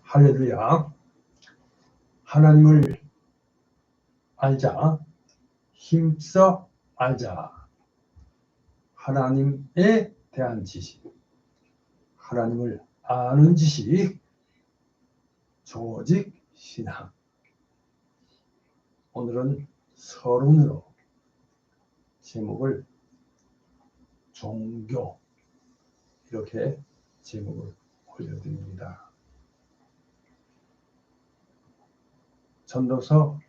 할렐루야. 하나님을 알자. 힘써 알자. 하나님에 대한 지식. 하나님을 아는 지식. 조직 신앙. 오늘은 서론으로 제목을 종교 이렇게 제목을 올려드립니다. 전도서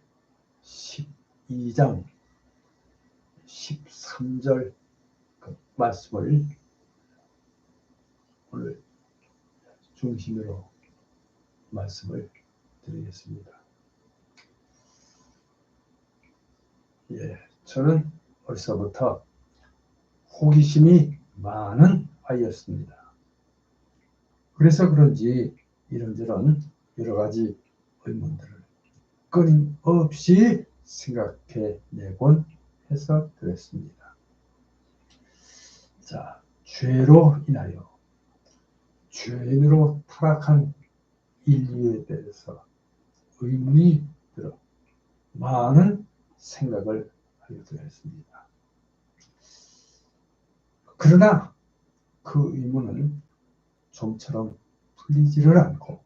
12장 13절 그 말씀을 오늘 중심으로 말씀을 드리겠습니다. 저는 벌써부터 호기심이 많은 아이였습니다. 그래서 그런지 이런저런 여러 가지 의문들을 끊임없이 생각해내곤 해서 그랬습니다. 자, 죄로 인하여 죄인으로 타락한 인류에 대해서 의문이 들어 많은 생각을 하게 되었습니다. 그러나 그 의문은 좀처럼 풀리지를 않고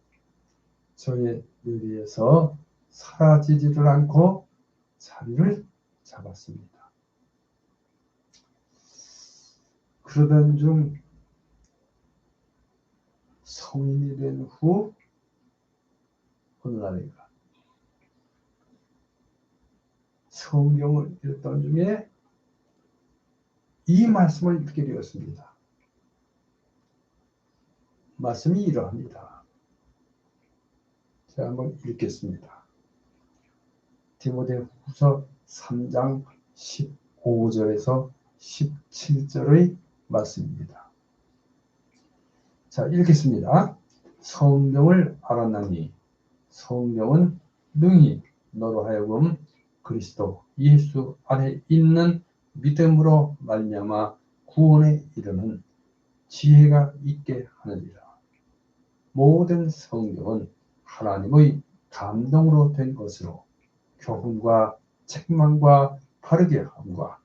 저의 뇌리에서 사라지지를 않고 자리를 잡았습니다. 그러던 중 성인이 된 후 어느 날인가 성경을 읽던 중에 이 말씀을 읽게 되었습니다. 말씀이 이러합니다. 제가 한번 읽겠습니다. 디모데후서 3장 15절에서 17절의 말씀입니다. 자, 읽겠습니다. 성경을 알았나니 성경은 능히 너로 하여금 그리스도 예수 안에 있는 믿음으로 말미암아 구원에 이르는 지혜가 있게 하느니라. 모든 성경은 하나님의 감동으로 된 것으로 교훈과 책망과 바르게 함과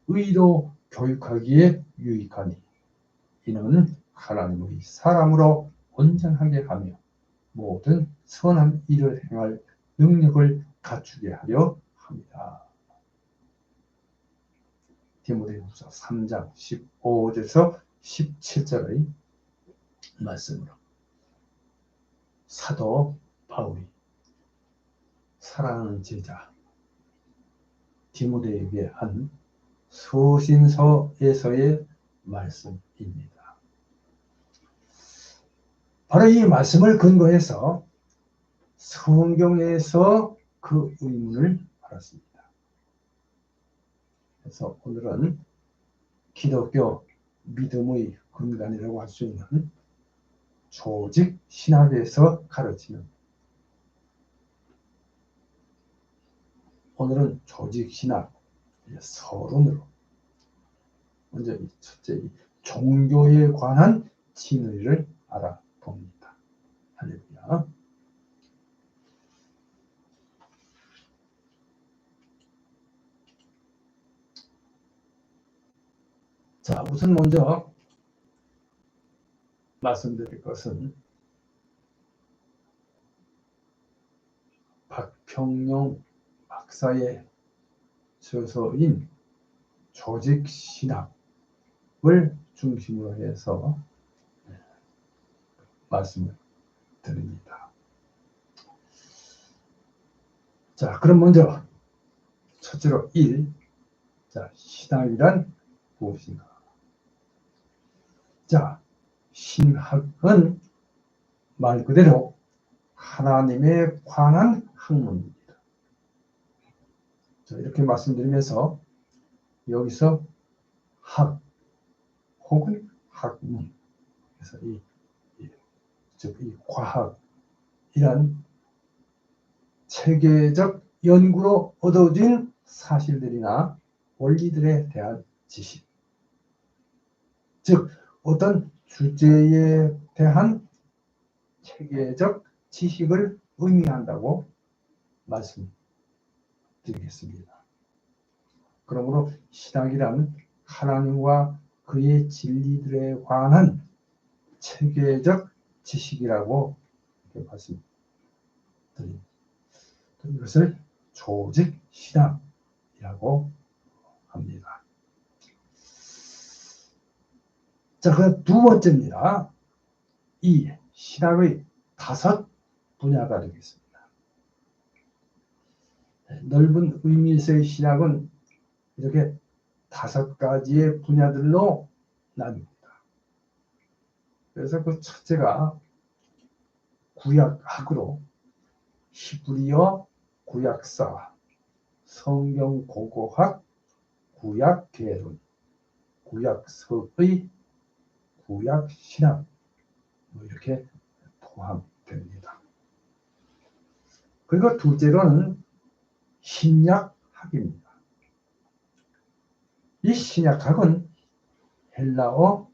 의로 교육하기에 유익하니 이는 하나님의 사람으로 온전하게 하며 모든 선한 일을 행할 능력을 갖추게 하려 합니다. 디모데후서 3장 15절에서 17절의 말씀으로 사도 바울이 사랑하는 제자 디모데에게 한 서신서에서의 말씀입니다. 바로 이 말씀을 근거해서 성경에서 그 의문을 알았습니다. 그래서 오늘은 기독교 믿음의 근간이라고 할 수 있는 조직 신학에서 가르치는 오늘은 조직 신학 서론으로 먼저 첫째 종교에 관한 진리를 알아봅니다. 할렐루야. 자, 우선 먼저 말씀드릴 것은 박평용 박사의 저서인 조직신학을 중심으로 해서 말씀을 드립니다. 자, 그럼 먼저 첫째로 1. 자, 신학이란 무엇인가? 자, 신학은 말 그대로 하나님에 관한 학문입니다. 자, 이렇게 말씀드리면서 여기서 학 혹은 학문, 그래서 이 과학이란 체계적 연구로 얻어진 사실들이나 원리들에 대한 지식, 즉 어떤 주제에 대한 체계적 지식을 의미한다고 말씀드리겠습니다. 그러므로 신학이란 하나님과 그의 진리들에 관한 체계적 지식이라고 말씀드립니다. 이것을 조직 신학이라고 합니다. 자, 그 두 번째입니다. 이 신학의 5 분야가 되겠습니다. 넓은 의미에서의 신학은 이렇게 5 가지의 분야들로 나뉩니다. 그래서 그 첫째가 구약학으로 히브리어 구약사, 성경 고고학, 구약개론, 구약서의 구약신학 이렇게 포함됩니다. 그리고 둘째로는 신약학입니다. 이 신약학은 헬라어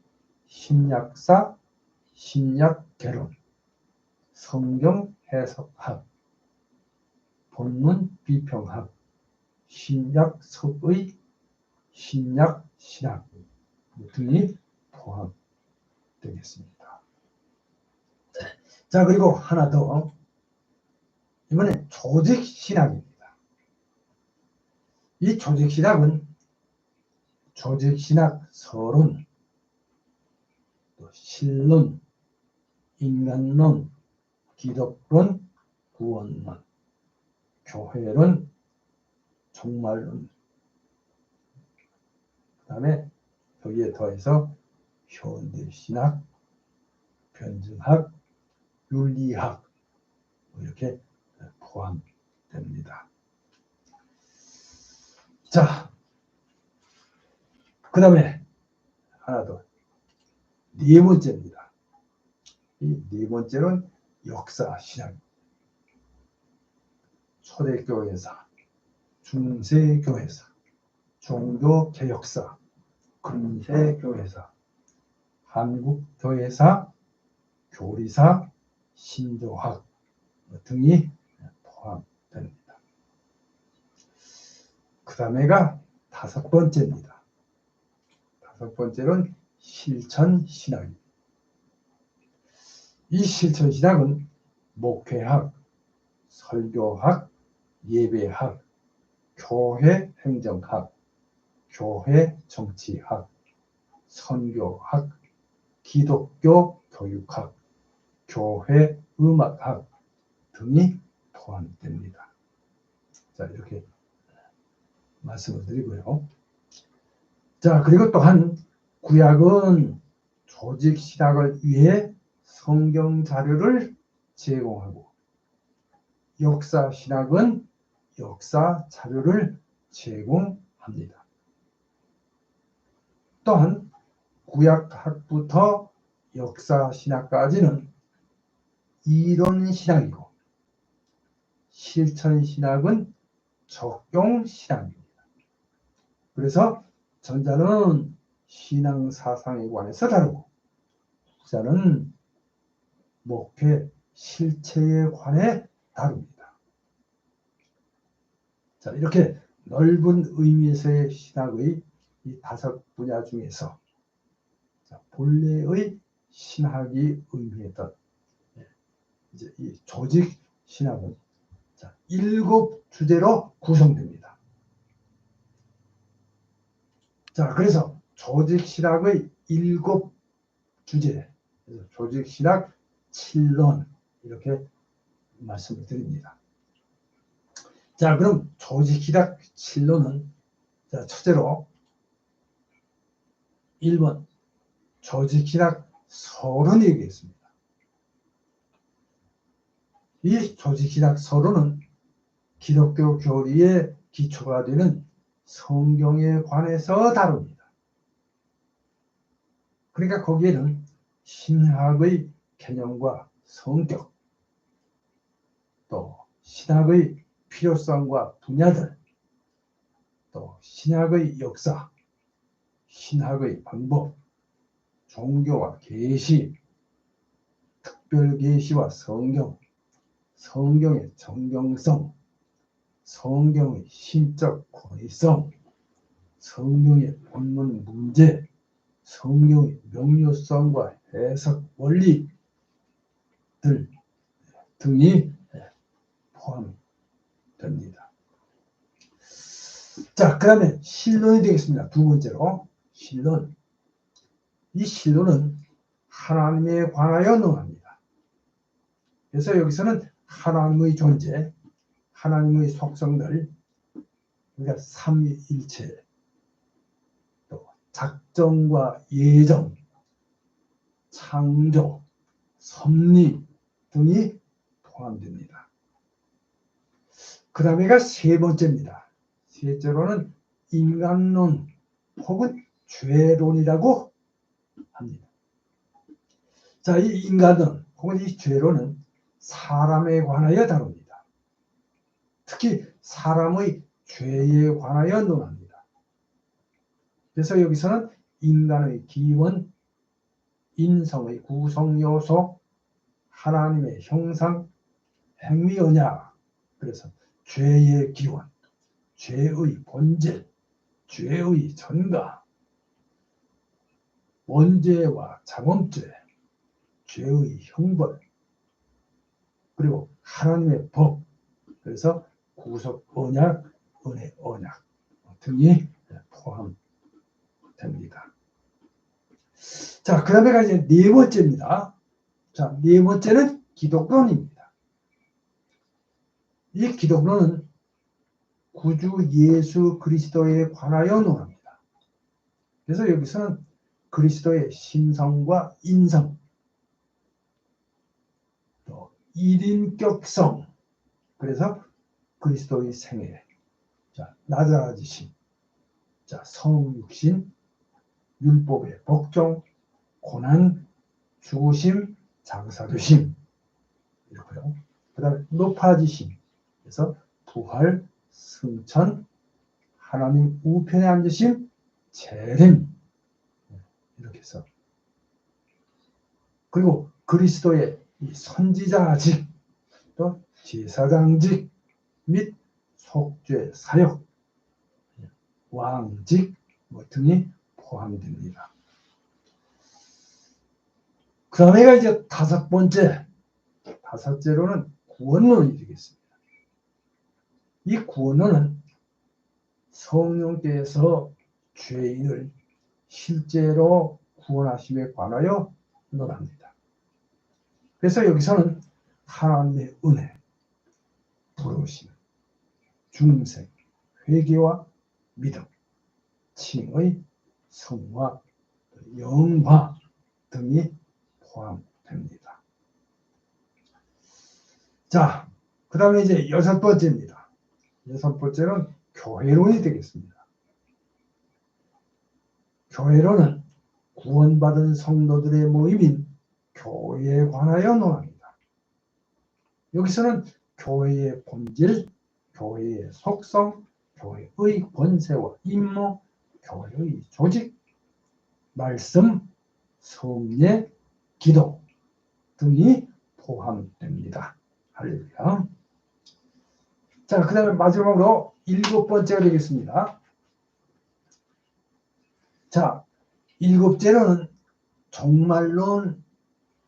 신약사, 신약개론, 성경 해석학, 본문 비평학, 신약서의 신약신학 등이 포함되겠습니다. 자, 그리고 하나 더. 이번엔 조직신학입니다. 이 조직신학은 조직신학 서론, 또 신론, 인간론, 기독론, 구원론, 교회론, 종말론, 그 다음에 여기에 더해서 현대신학, 변증학, 윤리학 이렇게 포함됩니다. 자, 그 다음에 하나 더. 네 번째입니다. 이 네 번째는 역사신학입니다. 초대교회사, 중세교회사, 종교개혁사, 근세교회사, 한국교회사, 교리사, 신조학 등이 포함됩니다. 그 다음에가 5번째입니다. 5번째는 실천신학입니다. 이 실천신학은 목회학, 설교학, 예배학, 교회 행정학, 교회 정치학, 선교학, 기독교 교육학, 교회 음악학 등이 포함됩니다. 자, 이렇게 말씀을 드리고요. 자, 그리고 또한 구약은 조직 신학을 위해 성경 자료를 제공하고, 역사 신학은 역사 자료를 제공합니다. 또한 구약학부터 역사 신학까지는 이론 신학이고, 실천 신학은 적용 신학입니다. 그래서 전자는 신앙 사상에 관해서 다루고, 후자는 목회 실체에 관해 다룹니다. 자, 이렇게 넓은 의미에서의 신학의 이 5 분야 중에서 본래의 신학이 의미했던 이제 이 조직 신학은 7 주제로 구성됩니다. 자, 그래서 조직 신학의 7 주제, 조직 신학 7론 이렇게 말씀을 드립니다. 자, 그럼 조직 신학 7론은 첫째로 1번 조직 신학 서론 얘기했습니다. 이 조직 신학 서론은 기독교 교리의 기초가 되는 성경에 관해서 다룹니다. 그러니까 거기에는 신학의 개념과 성격, 또 신학의 필요성과 분야들, 또 신학의 역사, 신학의 방법, 종교와 계시, 특별 계시와 성경, 성경의 정경성, 성경의 신적 권위성, 성경의 본문 문제, 성경의 명료성과 해석 원리들 등이 포함됩니다. 자, 그 다음에 신론이 되겠습니다. 두 번째로 신론. 이 신론은 하나님에 관하여 논합니다. 그래서 여기서는 하나님의 존재, 하나님의 속성들, 그러니까 삼위일체, 또 작정과 예정, 창조, 섭리 등이 포함됩니다. 그 다음에가 세 번째입니다. 셋째로는 인간론 혹은 죄론이라고 합니다. 자, 이 인간론 혹은 이 죄론은 사람에 관하여 다룹니다. 특히 사람의 죄에 관하여 논합니다. 그래서 여기서는 인간의 기원, 인성의 구성 요소, 하나님의 형상, 행위 언약, 그래서 죄의 기원, 죄의 본질, 죄의 전가, 원죄와 자범죄, 죄의 형벌, 그리고 하나님의 법, 그래서 구속 언약, 은혜 언약 등이 포함됩니다. 자, 그 다음에가 이제 네 번째입니다. 자, 네 번째는 기독론입니다. 이 기독론은 구주 예수 그리스도에 관하여 논합니다. 그래서 여기서는 그리스도의 신성과 인성, 또 일인격성, 그래서 그리스도의 생애, 자, 낮아지심, 자, 성육신, 율법의 복종, 고난, 죽으심, 장사되심, 이렇고요. 그 다음에 높아지심, 그래서 부활, 승천, 하나님 우편에 앉으심, 재림, 이렇게 해서, 그리고 그리스도의 선지자직, 또 제사장직 및 속죄 사역, 왕직 등이 포함됩니다. 그 다음에가 이제 다섯째로는 구원론이 되겠습니다. 이 구원론은 성령께서 죄인을 실제로 구원하심에 관하여 논합니다. 그래서 여기서는 하나님의 은혜, 부르심, 중생, 회개와 믿음, 칭의, 성화, 영화 등이 포함됩니다. 자, 그 다음에 이제 여섯 번째입니다. 여섯 번째는 교회론이 되겠습니다. 교회론은 구원받은 성도들의 모임인 교회에 관하여 논합니다. 여기서는 교회의 본질, 교회의 속성, 교회의 권세와 임무, 교회의 조직, 말씀, 성례, 기도 등이 포함됩니다. 할렐루야. 자, 그 다음에 마지막으로 일곱 번째가 되겠습니다. 자, 일곱째로는 종말론,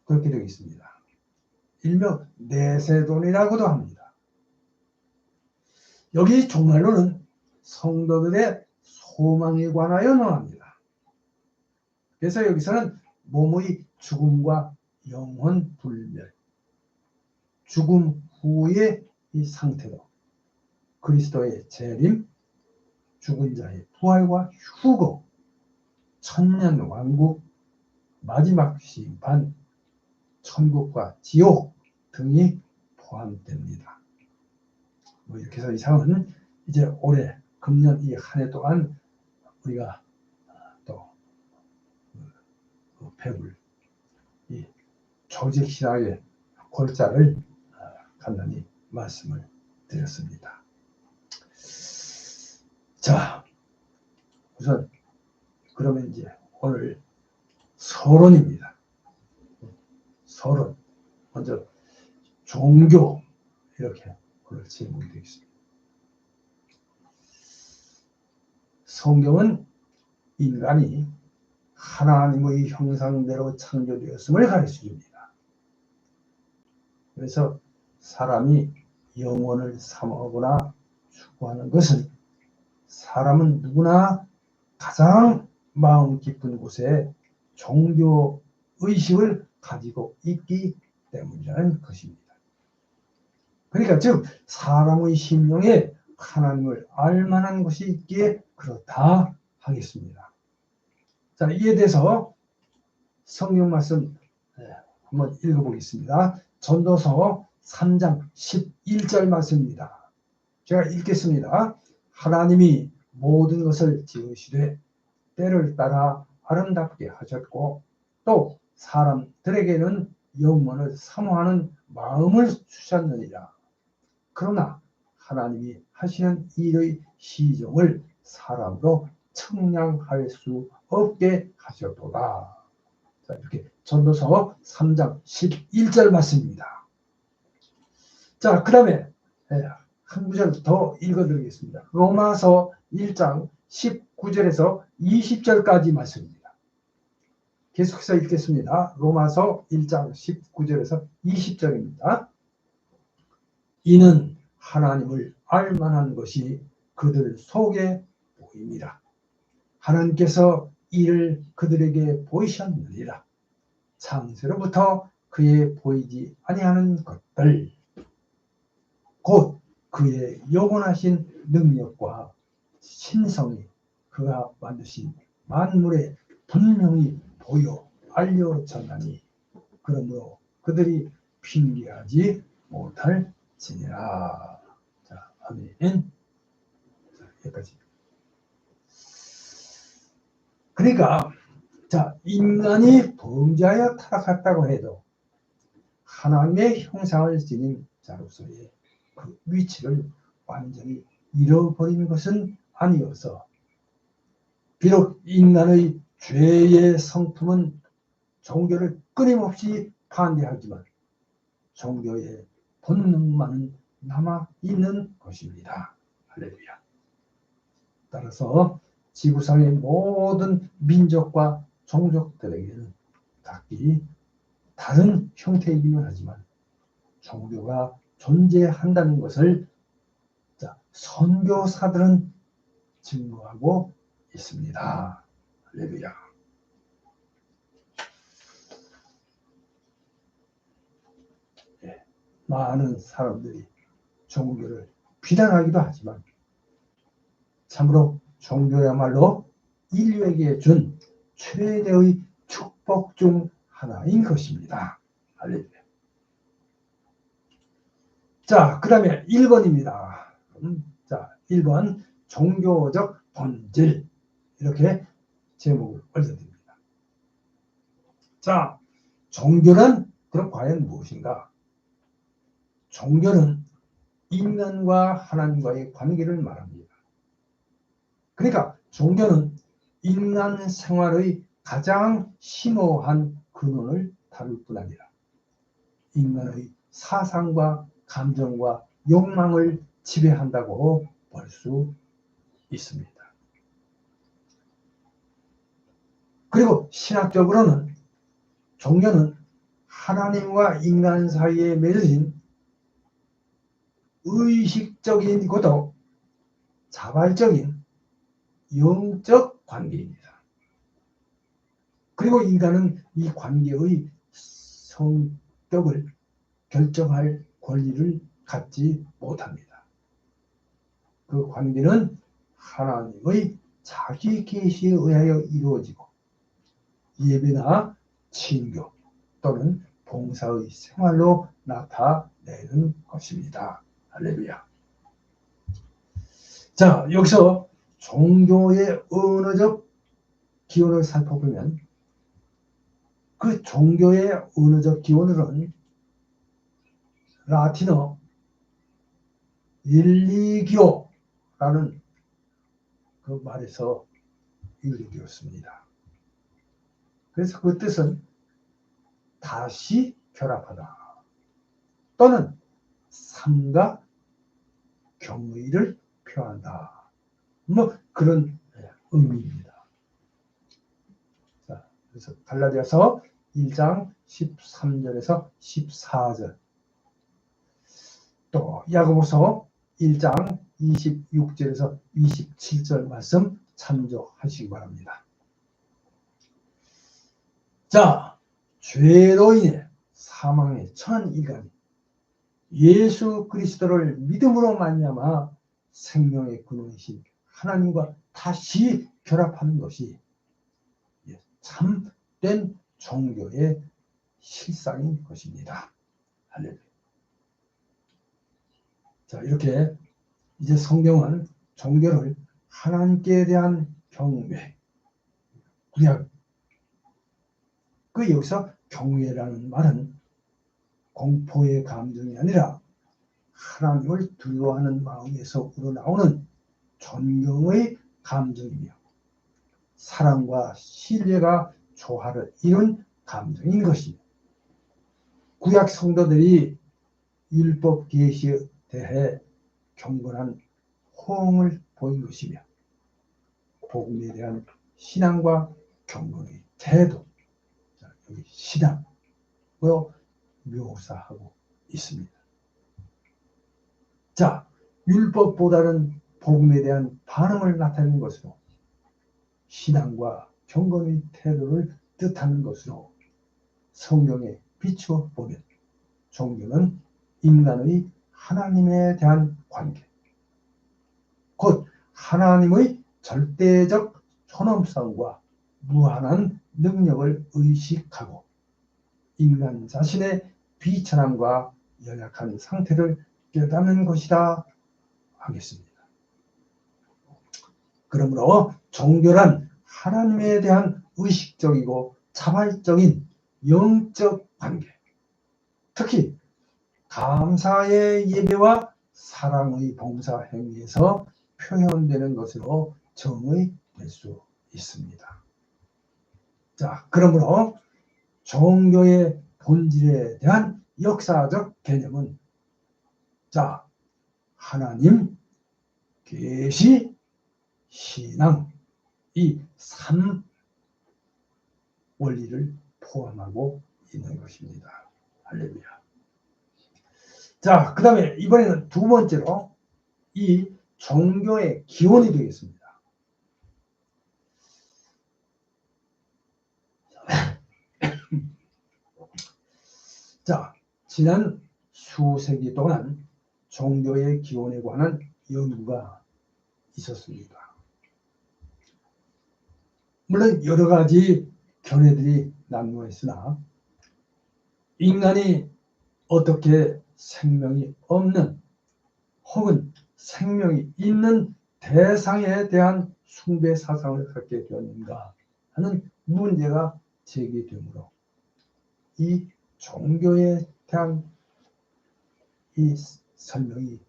그렇게 되겠습니다. 일명 내세론이라고도 합니다. 여기 종말론은 성도들의 소망에 관하여 논합니다. 그래서 여기서는 몸의 죽음과 영혼 불멸, 죽음 후의 이 상태로 그리스도의 재림, 죽은 자의 부활과 휴거, 천년 왕국, 마지막 심판, 천국과 지옥 등이 포함됩니다. 이렇게 해서 이상은 이제 올해 금년 이 한 해 동안 우리가 또 배울 이 조직신학의 골자를 간단히 말씀을 드렸습니다. 자, 우선 그러면 이제 오늘 서론입니다. 서론. 먼저 종교, 이렇게 오늘 제목이 되겠습니다. 성경은 인간이 하나님의 형상대로 창조되었음을 가르쳐줍니다. 그래서 사람이 영원을 사모하거나 추구하는 것은 사람은 누구나 가장 마음 깊은 곳에 종교 의식을 가지고 있기 때문이라는 것입니다. 그러니까 즉 사람의 심령에 하나님을 알만한 것이 있기에 그렇다 하겠습니다. 자, 이에 대해서 성경 말씀 한번 읽어보겠습니다. 전도서 3장 11절 말씀입니다. 제가 읽겠습니다. 하나님이 모든 것을 지으시되 때를 따라 아름답게 하셨고 또 사람들에게는 영원을 사모하는 마음을 주셨느니라. 그러나 하나님이 하시는 일의 시종을 사람으로 측량할 수 없게 하셨도다. 자, 이렇게 전도서 3장 11절 말씀입니다. 자, 그 다음에 한 구절 더 읽어드리겠습니다. 로마서 1장 19절에서 20절까지 말씀입니다. 계속해서 읽겠습니다. 로마서 1장 19절에서 20절입니다. 이는 하나님을 알만한 것이 그들 속에 보입니다. 하나님께서 이를 그들에게 보이셨느니라. 창세로부터 그의 보이지 아니하는 것들 곧 그의 영원하신 능력과 신성이 그가 만드신 만물에 분명히 보여 알려졌나니 그러므로 그들이 핑계하지 못할지니라. 자, 아멘. 자, 여기까지. 그러니까 자, 인간이 범죄하여 타락했다고 해도 하나님의 형상을 지닌 자로서의 그 위치를 완전히 잃어버린 것은 아니어서 비록 인간의 죄의 성품은 종교를 끊임없이 반대하지만 종교의 본능만은 남아있는 것입니다. 할렐루야. 따라서 지구상의 모든 민족과 종족들에게는 각기 다른 형태이기는 하지만 종교가 존재한다는 것을 선교사들은 증거하고 있습니다. 할렐루야. 예, 많은 사람들이 종교를 비난하기도 하지만 참으로 종교야말로 인류에게 준 최대의 축복 중 하나인 것입니다. 할렐루야. 자, 그 다음에 1번입니다. 자, 1번 종교적 본질 이렇게 제목을 올려드립니다. 자, 종교는 그럼 과연 무엇인가? 종교는 인간과 하나님과의 관계를 말합니다. 그러니까 종교는 인간 생활의 가장 심오한 근원을 다룰 뿐 아니라 인간의 사상과 감정과 욕망을 지배한다고 볼 수 있습니다. 그리고 신학적으로는 종교는 하나님과 인간 사이에 맺어진 의식적이고도 자발적인 영적 관계입니다. 그리고 인간은 이 관계의 성격을 결정할 권리를 갖지 못합니다. 그 관계는 하나님의 자기 계시에 의하여 이루어지고 예배나 친교 또는 봉사의 생활로 나타내는 것입니다. 할렐루야. 자, 여기서 종교의 언어적 기원을 살펴보면 그 종교의 언어적 기원으로는 라틴어 릴리기오라는 그 말에서 유래되었습니다. 그래서 그 뜻은 다시 결합하다 또는 삼가 경의를 표한다. 뭐 그런 의미입니다. 자, 그래서 갈라디아서 1장 13절에서 14절, 또 야고보서 1장 26절에서 27절 말씀 참조하시기 바랍니다. 자, 죄로 인해 사망에 처한 인간이 예수 그리스도를 믿음으로 말미암아 생명의 근원이신 하나님과 다시 결합하는 것이 참된 종교의 실상인 것입니다. 할렐루야. 자, 이렇게 이제 성경은 종교를 하나님께 대한 경외, 구약, 여기서 경외라는 말은 공포의 감정이 아니라 하나님을 두려워하는 마음에서 우러나오는 존경의 감정이며 사랑과 신뢰가 조화를 이룬 감정인 것입니다. 구약 성도들이 율법 계시에 대해 경건한 호응을 보인 것이며 복음에 대한 신앙과 경건의 태도, 여기 신앙으로 묘사하고 있습니다. 자, 율법보다는 복음에 대한 반응을 나타내는 것으로 신앙과 경건의 태도를 뜻하는 것으로 성경에 비추어 보면 종교는 인간의 하나님에 대한 관계, 곧 하나님의 절대적 존엄성과 무한한 능력을 의식하고 인간 자신의 비천함과 연약한 상태를 깨닫는 것이라 하겠습니다. 그러므로 종교란 하나님에 대한 의식적이고 자발적인 영적 관계, 특히 감사의 예배와 사랑의 봉사 행위에서 표현되는 것으로 정의될 수 있습니다. 자, 그러므로 종교의 본질에 대한 역사적 개념은 자, 하나님, 계시, 신앙, 이 3 원리를 포함하고 있는 것입니다. 할렐루야. 자, 그 다음에 이번에는 두 번째로 이 종교의 기원이 되겠습니다. 자, 지난 수세기 동안 종교의 기원에 관한 연구가 있었습니다. 물론 여러 가지 견해들이 난무했으나 인간이 어떻게 생명이 없는 혹은 생명이 있는 대상에 대한 숭배 사상을 갖게 되었는가 하는 문제가 제기되므로 이 종교에 대한 이 설명이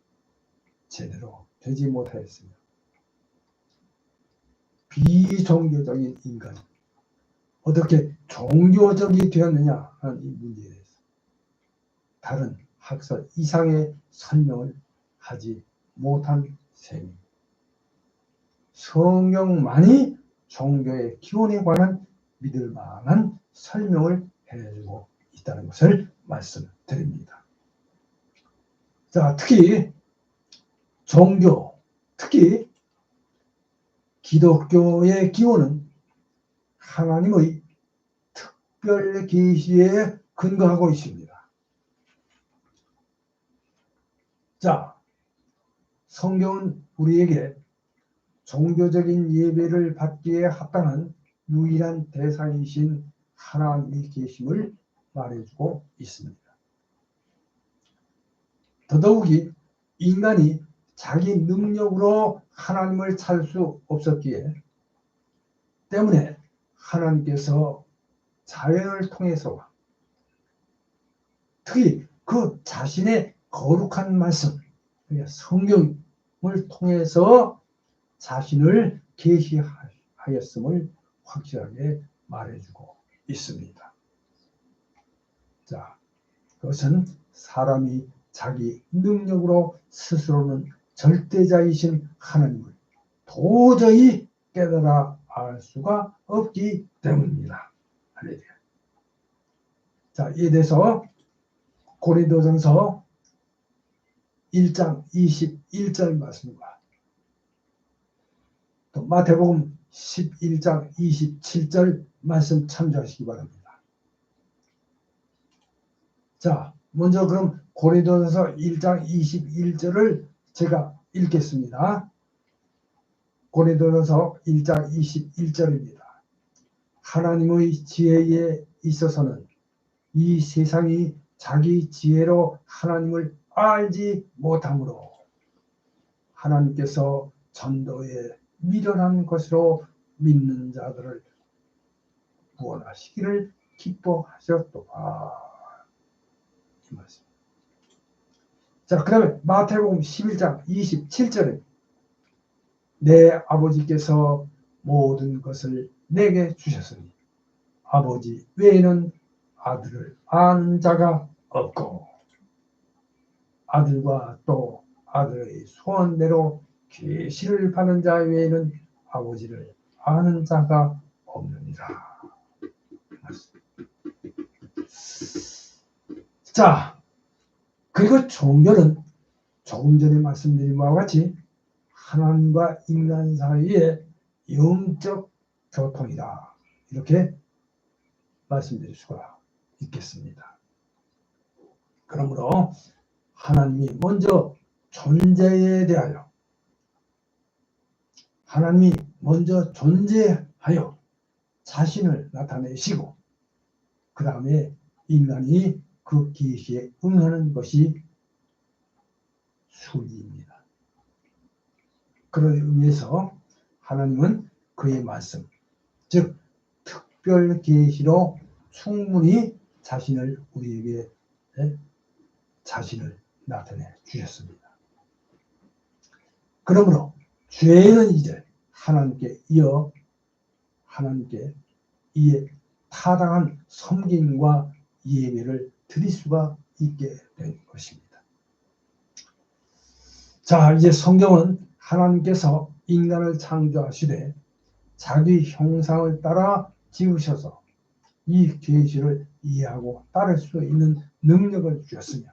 제대로 되지 못하였으며 비종교적인 인간이 어떻게 종교적이 되었느냐 하는 이 문제에 대해서 다른 학설 이상의 설명을 하지 못한 셈입니다. 성경만이 종교의 기원에 관한 믿을 만한 설명을 해주고 있다는 것을 말씀드립니다. 자, 특히 종교, 특히 기독교의 기원은 하나님의 특별 계시에 근거하고 있습니다. 자, 성경은 우리에게 종교적인 예배를 받기에 합당한 유일한 대상이신 하나님의 계심을 말해주고 있습니다. 더더욱이 인간이 자기 능력으로 하나님을 찾을 수 없었기에 때문에 하나님께서 자연을 통해서 특히 그 자신의 거룩한 말씀, 성경을 통해서 자신을 계시하였음을 확실하게 말해주고 있습니다. 자, 그것은 사람이 자기 능력으로 스스로는 절대자이신 하나님을 도저히 깨달아 알 수가 없기 때문입니다. 할렐루야. 자, 이에 대해서 고린도전서 1장 21절 말씀과 또 마태복음 11장 27절 말씀 참조하시기 바랍니다. 자, 먼저 그럼 고린도전서 1장 21절을 제가 읽겠습니다. 고린도전서 1장 21절입니다. 하나님의 지혜에 있어서는 이 세상이 자기 지혜로 하나님을 알지 못하므로 하나님께서 전도에 미련한 것으로 믿는 자들을 구원하시기를 기뻐하셨도다. 이 말씀. 자, 그 다음에 마태복음 11장 27절에 내 아버지께서 모든 것을 내게 주셨으니 아버지 외에는 아들을 아는 자가 없고 아들과 또 아들의 소원대로 계시를 받는 자 외에는 아버지를 아는 자가 없느니라. 자, 그리고 종교는 조금 전에 말씀드린 바와 같이 하나님과 인간 사이의 영적 교통이다. 이렇게 말씀드릴 수가 있겠습니다. 그러므로 하나님이 먼저 존재에 대하여 하나님이 먼저 존재하여 자신을 나타내시고 그 다음에 인간이 그 계시에 응하는 것이 순리입니다. 그러기 위해서 하나님은 그의 말씀, 즉 특별 계시로 충분히 자신을 우리에게 자신을 나타내 주셨습니다. 그러므로 죄는 이제 하나님께 이에 타당한 섬김과 예배를 드릴 수가 있게 된 것입니다. 자, 이제 성경은 하나님께서 인간을 창조하시되 자기 형상을 따라 지으셔서 이 계시를 이해하고 따를 수 있는 능력을 주셨으며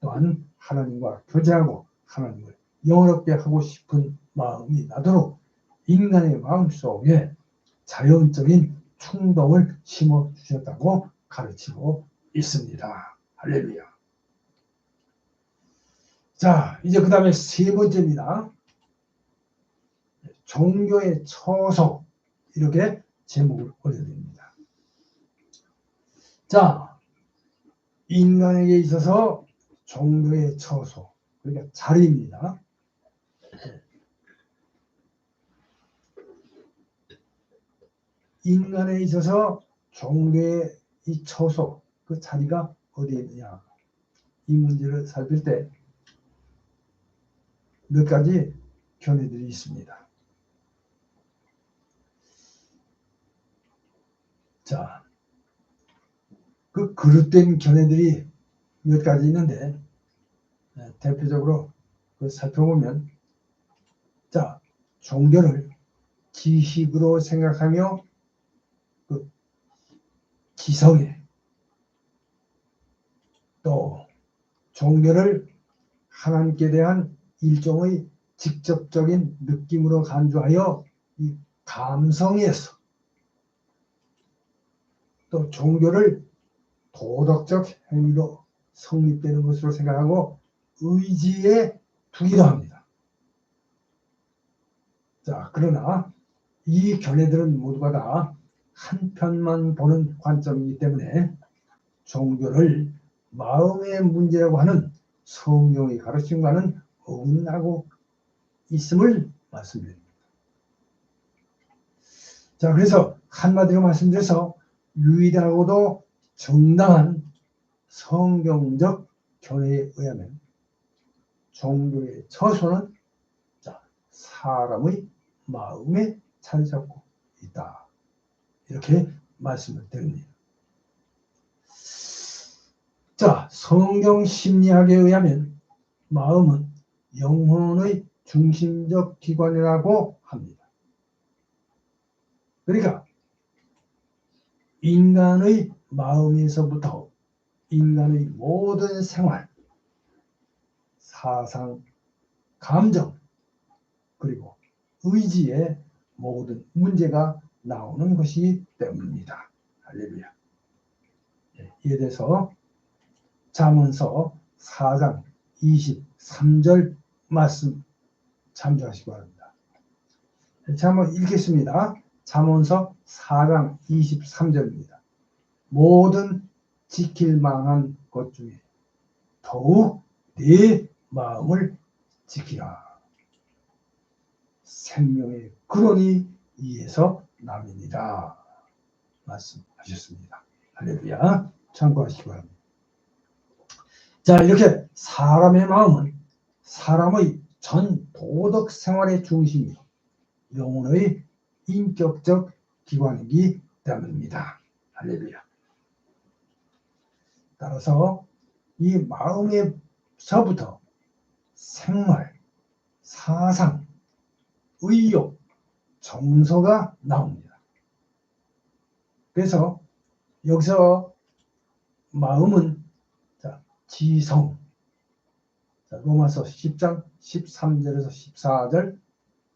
또한 하나님과 교제하고 하나님을 영원롭게 하고 싶은 마음이 나도록 인간의 마음속에 자연적인 충동을 심어주셨다고 가르치고 있습니다. 할렐루야. 자, 이제 그 다음에 세 번째입니다. 종교의 처소, 이렇게 제목을 올려드립니다. 자, 인간에게 있어서 종교의 처소, 그러니까 자리입니다. 인간에 있어서 종교의 이 처소, 그 자리가 어디에 있느냐, 이 문제를 살필 때 몇 가지 견해들이 있습니다. 자, 그 그릇된 견해들이 몇 가지 있는데 대표적으로 그 살펴보면, 자, 종교를 지식으로 생각하며 그 지성에, 또 종교를 하나님께 대한 일종의 직접적인 느낌으로 간주하여 이 감성에서, 또 종교를 도덕적 행위로 성립되는 것으로 생각하고 의지에 두기도 합니다. 자, 그러나 이 견해들은 모두가 다 한편만 보는 관점이기 때문에 종교를 마음의 문제라고 하는 성경의 가르침과는 어긋나고 있음을 말씀드립니다. 자, 그래서 한마디로 말씀드려서 유일하고도 정당한 성경적 견해에 의하면 종교의 처소는 사람의 마음에 자리 잡고 있다. 이렇게 말씀을 드립니다. 자, 성경 심리학에 의하면 마음은 영혼의 중심적 기관이라고 합니다. 그러니까 인간의 마음에서부터 인간의 모든 생활, 사상, 감정, 그리고 의지의 모든 문제가 나오는 것이기 때문입니다. 할렐루야. 이에 대해서 잠언서 4장 23절 말씀 참조하시기 바랍니다. 제가 한번 읽겠습니다. 잠언서 4장 23절입니다. 모든 지킬 만한 것 중에 더욱 네 마음을 지키라. 생명의 근원이 이에서 남이니라 말씀하셨습니다. 할렐루야. 참고하시기 바랍니다. 자, 이렇게 사람의 마음은 사람의 전 도덕 생활의 중심이요 영혼의 인격적 기관이기 때문입니다. 할렐루야. 따라서 이 마음에서부터 생활, 사상, 의욕, 정서가 나옵니다. 그래서 여기서 마음은 지성, 로마서 10장 13절에서 14절,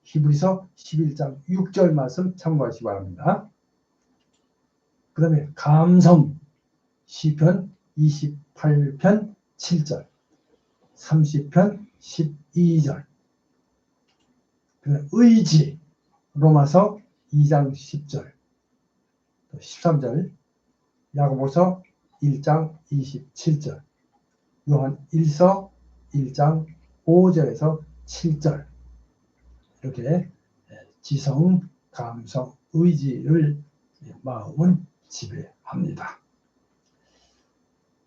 히브리서 11장 6절 말씀 참고하시기 바랍니다. 그 다음에 감성, 시편 28편 7절, 30편 12절, 그 다음에 의지, 로마서 2장 10절, 13절, 야고보서 1장 27절, 요한 1서 1장 5절에서 7절 이렇게 지성, 감성, 의지를 마음은 지배합니다.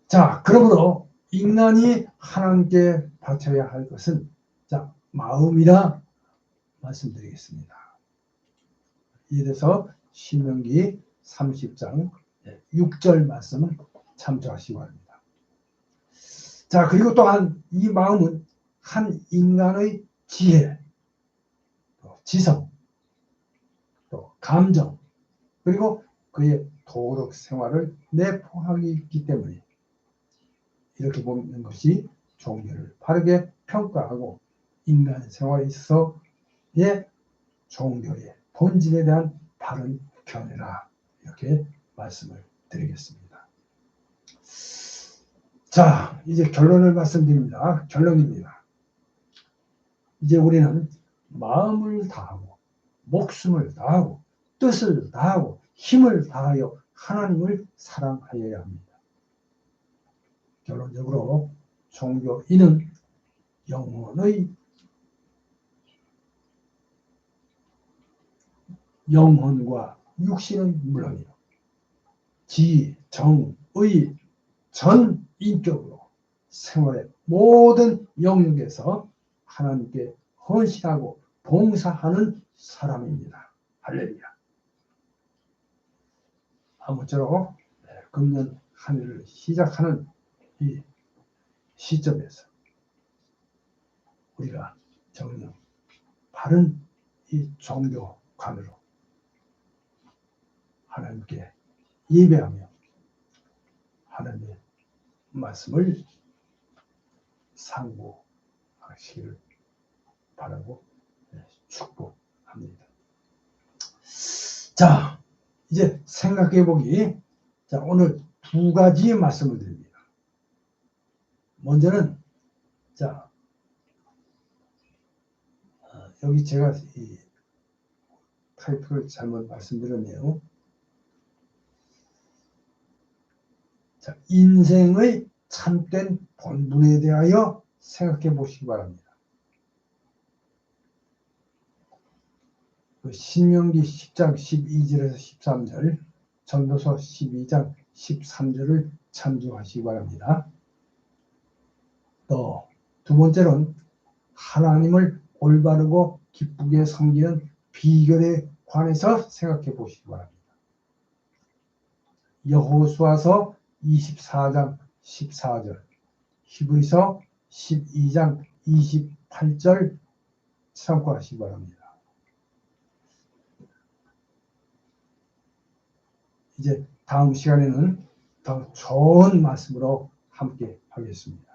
자, 그러므로 인간이 하나님께 바쳐야 할 것은 마음이라 말씀드리겠습니다. 이에 대해서 신명기 30장 6절 말씀을 참조하시기 바랍니다. 자, 그리고 또한 이 마음은 한 인간의 지혜, 또 지성, 또 감정, 그리고 그의 도덕 생활을 내포하기 있기 때문에 이렇게 보는 것이 종교를 바르게 평가하고 인간 생활에 있어서의 종교의 본질에 대한 바른 견해라 이렇게 말씀을 드리겠습니다. 자, 이제 결론을 말씀드립니다. 결론입니다. 이제 우리는 마음을 다하고 목숨을 다하고 뜻을 다하고 힘을 다하여 하나님을 사랑하여야 합니다. 결론적으로 종교인은 영혼과 육신은 물론이요 지, 정, 의, 전 인격으로 생활의 모든 영역에서 하나님께 헌신하고 봉사하는 사람입니다. 할렐루야. 아무쪼록 금년 한 해를 시작하는 이 시점에서 우리가 정녕 바른 이 종교관으로 하나님께 예배하며 하나님의 말씀을 상고하시기를 바라고 축복합니다. 자, 이제 생각해보기. 자, 오늘 두 가지의 말씀을 드립니다. 먼저는 자, 여기 제가 이 타이틀을 잘못 말씀드렸네요. 자, 인생의 참된 본분에 대하여 생각해 보시기 바랍니다. 신명기 10장 12절에서 13절, 전도서 12장 13절을 참조하시기 바랍니다. 또 두 번째로는 하나님을 올바르고 기쁘게 섬기는 비결에 관해서 생각해 보시기 바랍니다. 여호수아서 24장 14절, 히브리서 12장 28절 참고하시기 바랍니다. 이제 다음 시간에는 더 좋은 말씀으로 함께 하겠습니다.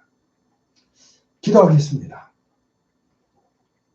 기도하겠습니다.